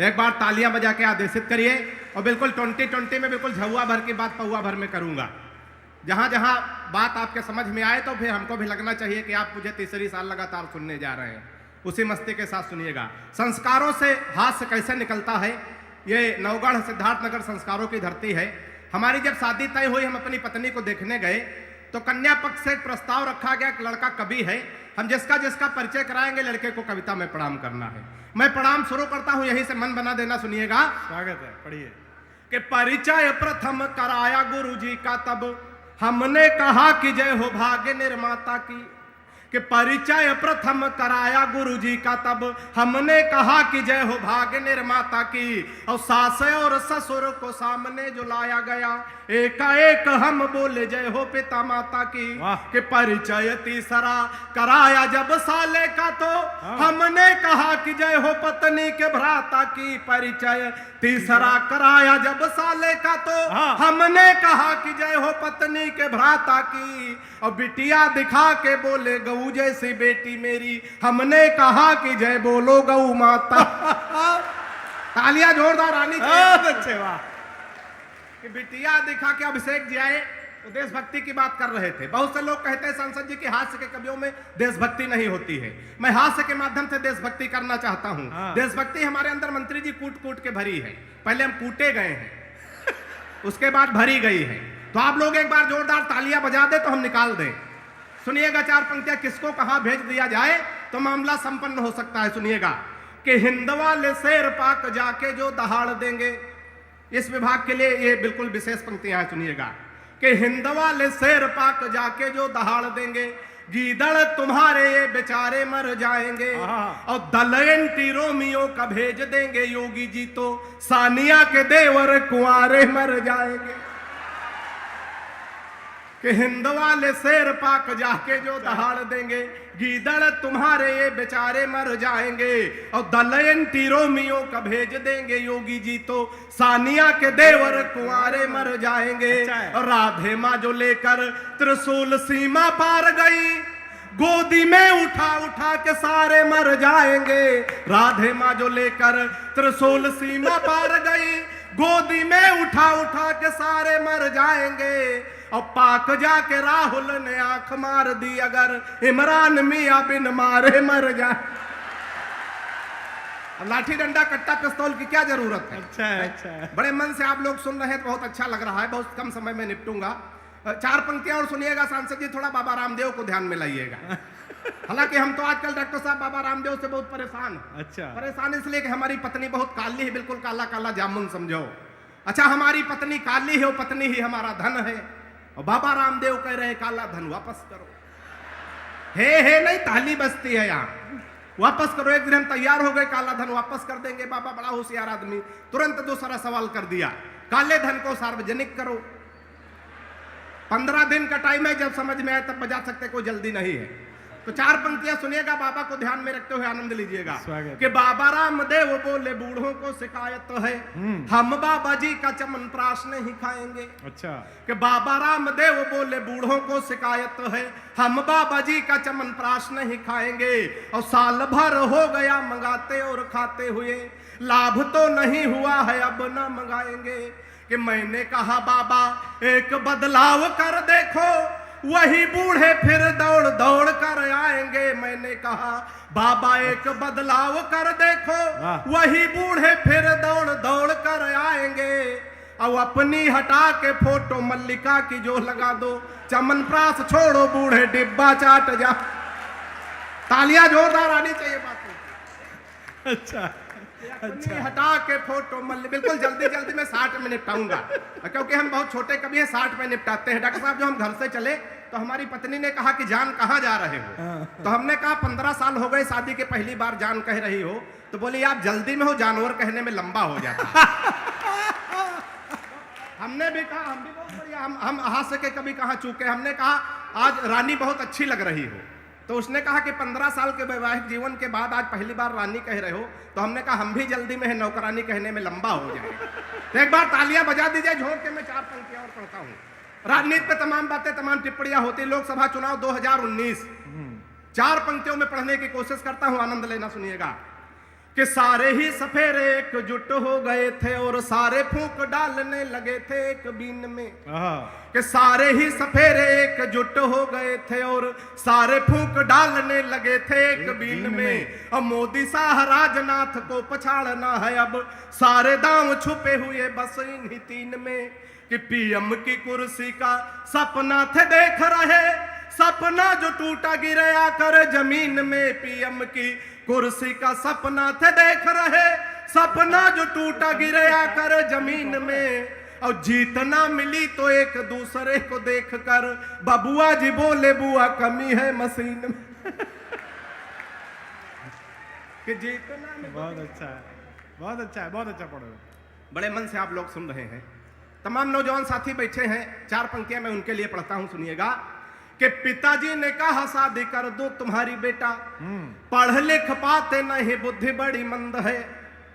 एक बार तालियां बजा के आदेशित करिए। और बिल्कुल 2020 में बिल्कुल झुआ भर की बात पौआ भर में करूंगा। जहां जहां बात आपके समझ में आए तो फिर हमको भी लगना चाहिए कि आप मुझे तीसरी साल लगातार सुनने जा रहे हैं। उसी मस्ती के साथ सुनिएगा। संस्कारों से हास्य कैसे निकलता है। ये नवगढ़ सिद्धार्थनगर संस्कारों की धरती है। हमारी जब शादी तय हुई, हम अपनी पत्नी को देखने गए तो कन्या पक्ष से एक प्रस्ताव रखा गया कि लड़का कवि है, हम जिसका जिसका परिचय कराएंगे लड़के को कविता में प्रणाम करना है। मैं प्रणाम शुरू करता हूं, यहीं से मन बना देना, सुनिएगा। स्वागत है, पढ़िए। कि परिचय प्रथम कराया गुरुजी का, तब हमने कहा कि जय हो भाग्य निर्माता की। कि परिचय प्रथम कराया गुरुजी का, तब हमने कहा कि जय हो भाग्य निर्माता की। और सास और ससुर को सामने जो लाया गया, एकाएक हम बोले जय हो पिता माता की। कि परिचय तीसरा कराया जब साले का, तो हमने कहा कि जय हो पत्नी के भ्राता की। परिचय तीसरा कराया जब साले का, तो हमने कहा कि जय हो पत्नी के भ्राता की। और बिटिया दिखा के बोले गऊ जैसी बेटी मेरी, हमने कहा कि जय बोलो गऊ माता। तालियां जोरदार आनी चाहिए। अच्छे, वाह। कि बिटिया दिखा के अभिषेक जी आए तो देशभक्ति की बात कर रहे थे। बहुत से लोग कहते हैं सांसद जी की हास्य के कवियों में देशभक्ति नहीं होती है। मैं हास्य के माध्यम से देशभक्ति करना चाहता हूं। देशभक्ति हमारे अंदर मंत्री जी कूट कूट के भरी है। पहले हम कूटे गए हैं, उसके बाद भरी गई है। तो आप लोग एक बार जोरदार तालियां बजा दे तो हम निकाल दें। सुनिएगा, चार पंक्तियां किसको कहां भेज दिया जाए तो मामला संपन्न हो सकता है। सुनिएगा कि हिंदवाले शेर पाक जाके जो दहाड़ देंगे, इस विभाग के लिए ये बिल्कुल विशेष पंक्तियां हैं। सुनिएगा कि हिंदवाले शेर पाक जाके जो दहाड़ देंगे, गीदड़ तुम्हारे ये बेचारे मर जाएंगे। और दलयंती रोमियो का भेज देंगे योगी जी, तो सानिया के देवर कुंवारे मर जाएंगे। कि हिंदवाले शेर पाक जाके जो दहाड़ देंगे, गीदड़ तुम्हारे ये बेचारे मर जाएंगे। और दलयंती रोमियो का भेज देंगे योगी जी, तो सानिया के देवर कुंवारे मर जाएंगे। और राधे माँ जो लेकर त्रिशूल सीमा पार गई, गोदी में उठा उठा के सारे मर जाएंगे। राधे माँ जो लेकर त्रिशूल सीमा पार गई, गोदी में उठा उठा के सारे मर जाएंगे। और पाक जाके राहुल ने आंख मार दी, अगर इमरान मियां बिन मारे मर जाए। लाठी डंडा कट्टा पिस्तौल की क्या जरूरत है। अच्छा है, अच्छा है। बड़े मन से आप लोग सुन रहे हैं तो बहुत अच्छा लग रहा है। बहुत कम समय में निपटूंगा। चार पंक्तियां और सुनिएगा। सांसद जी थोड़ा बाबा रामदेव को ध्यान में लाइएगा। हालांकि हम तो आजकल डॉक्टर साहब बाबा रामदेव से बहुत परेशान हैं। अच्छा, परेशान इसलिए कि हमारी पत्नी बहुत काली है, बिल्कुल काला काला जामुन समझो। अच्छा, हमारी पत्नी काली है, वो पत्नी ही हमारा धन है। और बाबा रामदेव कह रहे काला धन वापस करो। हे नहीं, ताली बजती है यहाँ, वापस करो। एक दिन हम तैयार हो गए, काला धन वापस कर देंगे। बाबा बड़ा होशियार आदमी, तुरंत दूसरा सवाल कर दिया, काले धन को सार्वजनिक करो। 15 दिन का टाइम है, जब समझ में आए तब बजा सकते, कोई जल्दी नहीं है। तो चार पंक्तियां सुनिएगा, बाबा को ध्यान में रखते हुए आनंद लीजिएगा। कि बाबा रामदेव बोले बूढ़ों को शिकायत तो है, हम बाबा जी का चमन प्राश नहीं खाएंगे। अच्छा। कि बाबा रामदेव बोले बूढ़ों को शिकायत तो है, हम बाबा जी का चमन प्राश नहीं खाएंगे। और साल भर हो गया मंगाते और खाते हुए, लाभ तो नहीं हुआ है, अब ना मंगाएंगे। कि मैंने कहा बाबा एक बदलाव कर देखो, वही बूढ़े फिर दौड़ दौड़ कर आएंगे। मैंने कहा बाबा एक बदलाव कर देखो, वही बूढ़े फिर दौड़ दौड़ कर आएंगे। और अपनी हटा के फोटो मल्लिका की जो लगा दो, चमन प्रास छोड़ो बूढ़े डिब्बा चाट जा। तालियां जोरदार आनी चाहिए बात में। अच्छा, अपनी हटा के फोटो बिल्कुल जल्दी जल्दी में 60 में निपटाऊंगा, क्योंकि हम बहुत छोटे कवि हैं, 60 में निपटाते हैं। डॉक्टर साहब जो हम घर से चले तो हमारी पत्नी ने कहा कि जान कहाँ जा रहे हो। तो हमने कहा 15 साल हो गए शादी के, पहली बार जान कह रही हो। तो बोली आप जल्दी में हो, जानवर कहने में लंबा हो जाता। हमने भी कहा हम भी बहुत बढ़िया, हम हास्य के कभी कहाँ चूके। हमने कहा आज रानी बहुत अच्छी लग रही हो। तो उसने कहा कि 15 साल के वैवाहिक जीवन के बाद आज पहली बार रानी कह रहे हो। तो हमने कहा हम भी जल्दी में है, नौकरानी कहने में लंबा हो जाएगा। तो एक बार तालियां बजा दीजिए झोंक के। मैं चार पंक्तियां और पढ़ता हूं। राजनीति पे तमाम बातें, तमाम टिप्पणियां होती। लोकसभा चुनाव 2019 चार पंक्तियों में पढ़ने की कोशिश करता हूं, आनंद लेना। सुनिएगा कि सारे ही सफेरे एकजुट हो गए थे और सारे फूंक डालने लगे थे एक बीन में। कि सारे ही सफेरे एकजुट हो गए थे और सारे फूंक डालने लगे थे एक बीन में। अब मोदी शाह राजनाथ को पछाड़ना है, अब सारे दांव छुपे हुए बस इन्हीं तीन में। कि पीएम की कुर्सी का सपना थे देख रहे, सपना जो टूटा गिरे आकर जमीन में। पीएम की कुर्सी का सपना थे देख रहे, सपना जो टूटा गिरे आकर जमीन में। और जीतना मिली तो एक दूसरे को देखकर बबुआ जी बोले बुआ कमी है मशीन में। कि जीतना मिली। बहुत अच्छा है, बहुत अच्छा है, बहुत अच्छा पढ़ो। बड़े मन से आप लोग सुन रहे हैं। तमाम नौजवान साथी बैठे हैं, 4 पंक्तियां मैं उनके लिए पढ़ता हूं, सुनिएगा। कि पिताजी ने कहा शादी कर दो तुम्हारी बेटा, पढ़ लिख पाते नहीं बुद्धि बड़ी मंद है।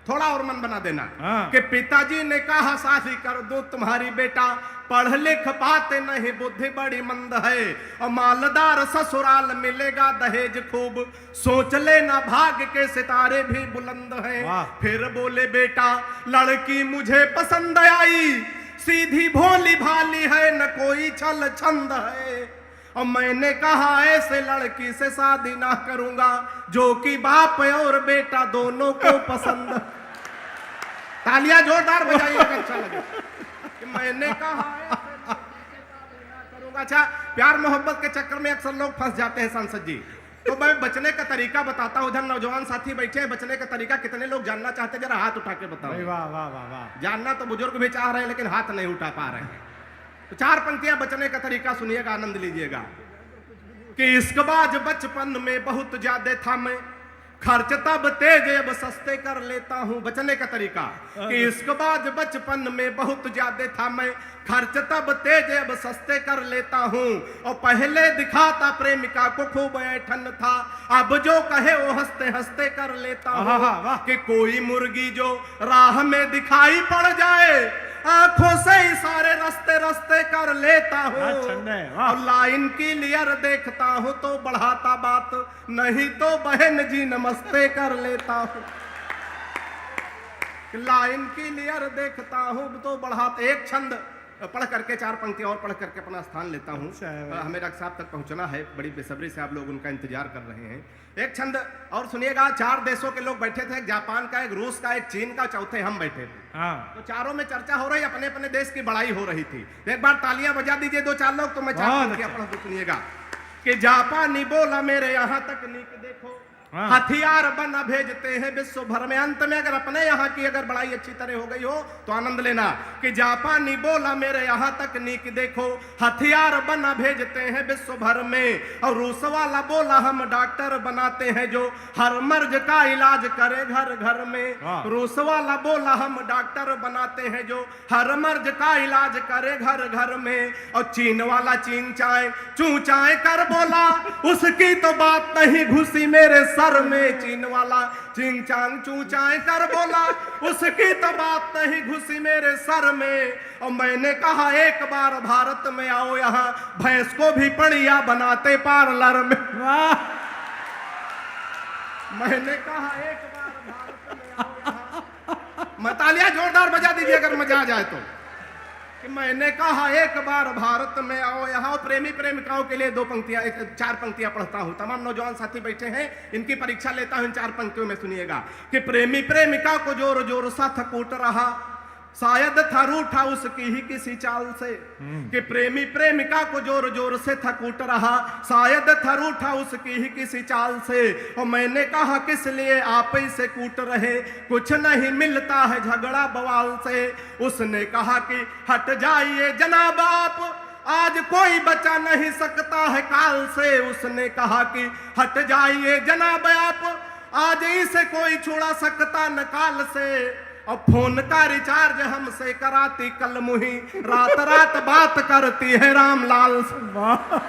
थोड़ा और मन बना देना। कि पिताजी ने कहा शादी कर दो तुम्हारी बेटा, पढ़ लिख पाते नहीं बुद्धि बड़ी मंद है। और मालदार ससुराल मिलेगा दहेज खूब, सोच लेना भाग्य के सितारे भी बुलंद हैं। फिर बोले बेटा लड़की मुझे पसंद आई, सीधी भोली भाली है न कोई छल छंद है। और मैंने कहा ऐसे लड़की से शादी ना करूंगा जो कि बाप और बेटा दोनों को पसंद। तालियां जोरदार बजाइए अगर अच्छा लगे। कि मैंने कहा ऐसे लड़की से शादी ना करूंगा। अच्छा, प्यार मोहब्बत के चक्कर में अक्सर लोग फंस जाते हैं सांसद जी, तो मैं बचने का तरीका बताता हूं। उधर नौजवान साथी बैठे हैं, बचने का तरीका कितने लोग जानना चाहते हैं, जरा हाथ उठा के बताओ। वाह वाह वाह वाह। जानना तो बुजुर्ग भी चाह रहे हैं लेकिन हाथ नहीं उठा पा रहे हैं। तो 4 पंक्तियां बचने का तरीका सुनिएगा, आनंद लीजिएगा। कि इश्कबाज बचपन में बहुत ज्यादा था मैं, खर्च तब तेज अब सस्ते कर लेता हूं। बचने का तरीका कि इश्कबाज बचपन में बहुत ज्यादा था मैं, खर्च तब तेज अब सस्ते कर लेता हूं। और पहले दिखाता प्रेमिका को खूब ऐठन था, अब जो कहे वो हंसते हंसते कर लेता हूं। कि कोई मुर्गी जो राह में दिखाई पड़ जाए, आंखों से इशारे रस्ते रस्ते कर लेता हूँ। और लाइन की क्लियर देखता हूँ तो बढ़ाता बात, नहीं तो बहन जी नमस्ते कर लेता हूँ। लाइन की क्लियर देखता हूँ तो बढ़ाता। एक छंद पढ़ करके 4 पंक्तियां और पढ़ करके अपना स्थान लेता हूँ। हमें डॉक्टर साहब तक पहुंचना है, बड़ी बेसब्री से आप लोग उनका इंतजार कर रहे हैं। एक छंद और सुनिएगा। 4 देशों के लोग बैठे थे, एक जापान का, एक रूस का, एक चीन का, चौथे हम बैठे थे। तो चारों में चर्चा हो रही, अपने अपने देश की बड़ाई हो रही थी। एक बार तालियां बजा दीजिए 2-4 लोग, तो मैं 4 पंक्तियां पढ़ दूं, सुनिएगा। कि जापानी बोला मेरे यहाँ तकनीक देखो, हथियार बना भेजते हैं विश्व भर में। अंत में अगर अपने यहाँ की अगर बड़ाई अच्छी तरह हो गई हो तो आनंद लेना। कि जापानी बोला मेरे यहाँ तकनीक देखो, हथियार बना भेजते हैं विश्व भर में। और रूस वाला बोला हम डॉक्टर बनाते हैं जो हर मर्ज का इलाज करे घर घर में। रूस वाला बोला हम डॉक्टर बनाते हैं जो हर मर्ज का इलाज करे घर घर में। और चीन वाला चीन चाय चू चाय कर बोला, उसकी तो बात नहीं घुसी मेरे सर में। चीन वाला चिंग चांग चू चाय कर बोला, उसकी तो बात नहीं घुसी मेरे सर में। और मैंने कहा एक बार भारत में आओ, यहाँ भैंस को भी पड़िया बनाते पार्लर में। मैंने कहा एक बार भारत में आओ यहाँ। तालियां जोरदार बजा दीजिए अगर मजा आ जाए तो। कि मैंने कहा एक बार भारत में आओ यहाँ। प्रेमी प्रेमिकाओं के लिए 4 पंक्तियां पढ़ता हूँ। तमाम नौजवान साथी बैठे हैं, इनकी परीक्षा लेता हूँ इन 4 पंक्तियों में, सुनिएगा। कि प्रेमी प्रेमिका को जोर जोर सा थकूट रहा, शायद था रूठा उसकी ही किसी चाल से। कि प्रेमी प्रेमिका को जोर जोर से थकूट रहा, शायद था रूठा उसकी ही किसी चाल से। और मैंने कहा किस लिए आप इसे कूट रहे, कुछ नहीं मिलता है झगड़ा बवाल से। उसने कहा कि हट जाइए जनाब आप, आज कोई बचा नहीं सकता है काल से। उसने कहा कि हट जाइए जनाब आप, आज इसे कोई छुड़ा सकता न काल से। और फोन का रिचार्ज हमसे कराती कल मुही, रात रात बात करती है रामलाल से।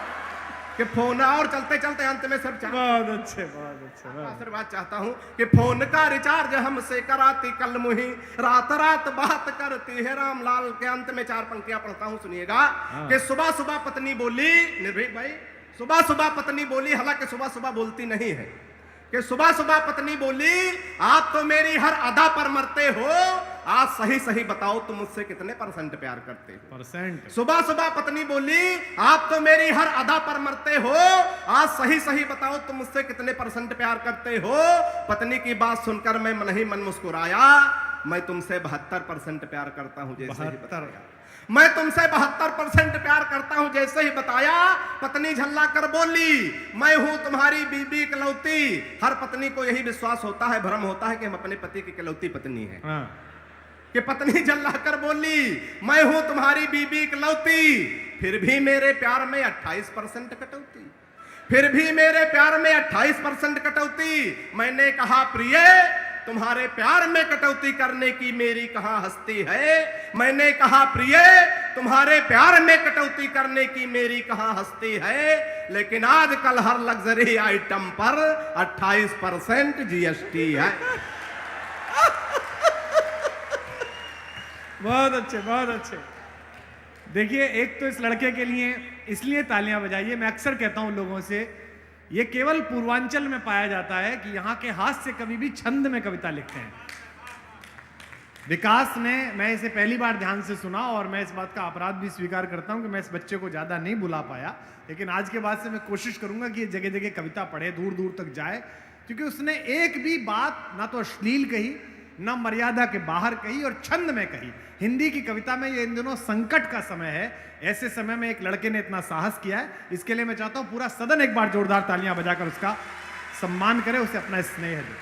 कि फोन और चलते चलते अंत में सब बहुत अच्छे आशीर्वाद चाहता हूँ। कि फोन का रिचार्ज हमसे कराती कल मुही, रात रात बात करती है रामलाल। के अंत में 4 पंक्तियां पढ़ता हूँ, सुनिएगा। कि सुबह सुबह पत्नी बोली, निर्भीक भाई, सुबह सुबह पत्नी बोली, हालांकि सुबह सुबह बोलती नहीं है। कि सुबह सुबह पत्नी बोली, आप तो मेरी हर अदा पर मरते हो, आज सही सही बताओ तुम मुझसे कितने % प्यार करते हो। परसेंट। सुबह सुबह पत्नी बोली, आप तो मेरी हर अदा पर मरते हो, आज सही सही बताओ तुम मुझसे कितने % प्यार करते हो। पत्नी की बात सुनकर मैं मन ही मन मुस्कुराया, मैं तुमसे 72% प्यार करता हूं जैसे ही बताया। मैं तुमसे 72% प्यार करता हूं जैसे ही बताया। पत्नी झल्ला कर बोली, मैं हूं तुम्हारी बीबी इकलौती। हर पत्नी को यही विश्वास होता है, भ्रम होता है कि हम अपने पति की इकलौती पत्नी है। हाँ। कि पत्नी झल्ला कर बोली, मैं हूं तुम्हारी बीबी इकलौती, फिर भी मेरे प्यार में 28% कटौती, फिर भी मेरे प्यार में 28% कटौती। मैंने कहा प्रिय, तुम्हारे प्यार में कटौती करने की मेरी कहां हस्ती है। मैंने कहा प्रिय, तुम्हारे प्यार में कटौती करने की मेरी कहां हस्ती है। लेकिन आजकल हर लग्जरी आइटम पर 28% जीएसटी है। बहुत अच्छे, बहुत अच्छे। देखिए, एक तो इस लड़के के लिए इसलिए तालियां बजाइए। मैं अक्सर कहता हूं लोगों से, ये केवल पूर्वांचल में पाया जाता है कि यहाँ के हास्य कवि भी छंद में कविता लिखते हैं। विकास ने, मैं इसे पहली बार ध्यान से सुना और मैं इस बात का अपराध भी स्वीकार करता हूं कि मैं इस बच्चे को ज्यादा नहीं बुला पाया, लेकिन आज के बाद से मैं कोशिश करूंगा कि ये जगह जगह कविता पढ़े, दूर दूर तक जाए, क्योंकि उसने एक भी बात ना तो अश्लील कही, ना मर्यादा के बाहर कही और छंद में कही। हिंदी की कविता में ये इन दिनों संकट का समय है, ऐसे समय में एक लड़के ने इतना साहस किया है। इसके लिए मैं चाहता हूं पूरा सदन एक बार जोरदार तालियां बजाकर उसका सम्मान करे, उसे अपना स्नेह दे।